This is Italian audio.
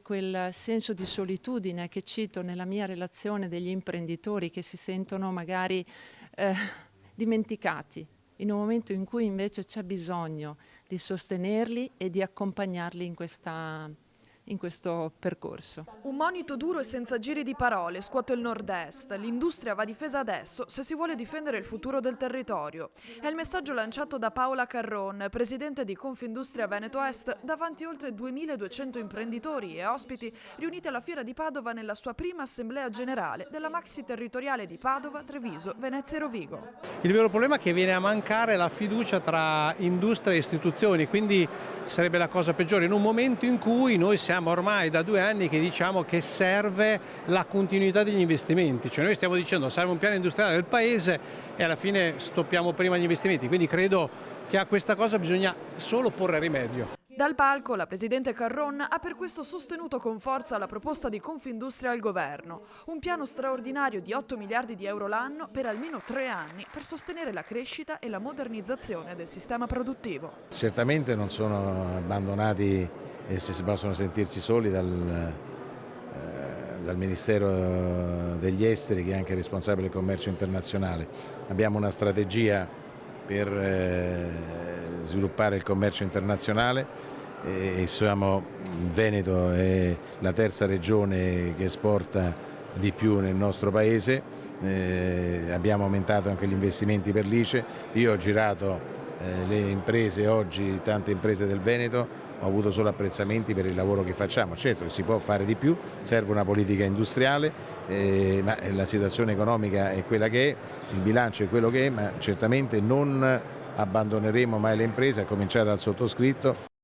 Quel senso di solitudine che cito nella mia relazione degli imprenditori che si sentono magari dimenticati in un momento in cui invece c'è bisogno di sostenerli e di accompagnarli in questo percorso. Un monito duro e senza giri di parole scuote il nord-est. L'industria va difesa adesso se si vuole difendere il futuro del territorio. È il messaggio lanciato da Paola Carron, presidente di Confindustria Veneto Est, davanti a oltre 2200 imprenditori e ospiti riuniti alla Fiera di Padova nella sua prima assemblea generale della Maxi Territoriale di Padova, Treviso, Venezia e Rovigo. Il vero problema è che viene a mancare la fiducia tra industria e istituzioni, quindi sarebbe la cosa peggiore in un momento in cui noi siamo ormai da 2 anni che diciamo che serve la continuità degli investimenti, cioè noi stiamo dicendo serve un piano industriale del paese e alla fine stoppiamo prima gli investimenti, quindi credo che a questa cosa bisogna solo porre rimedio. Dal palco la presidente Carron ha per questo sostenuto con forza la proposta di Confindustria al governo, un piano straordinario di 8 miliardi di euro l'anno per almeno 3 anni per sostenere la crescita e la modernizzazione del sistema produttivo. Certamente non sono abbandonati e si possono sentirsi soli dal Ministero degli Esteri, che è anche responsabile del commercio internazionale. Abbiamo una strategia per sviluppare il commercio internazionale e il Veneto è la terza regione che esporta di più nel nostro paese. Abbiamo aumentato anche gli investimenti per l'ICE. Io ho girato le imprese oggi, tante imprese del Veneto, ho avuto solo apprezzamenti per il lavoro che facciamo. Certo che si può fare di più, serve una politica industriale, ma la situazione economica è quella che è, il bilancio è quello che è, ma certamente non abbandoneremo mai le imprese, a cominciare dal sottoscritto.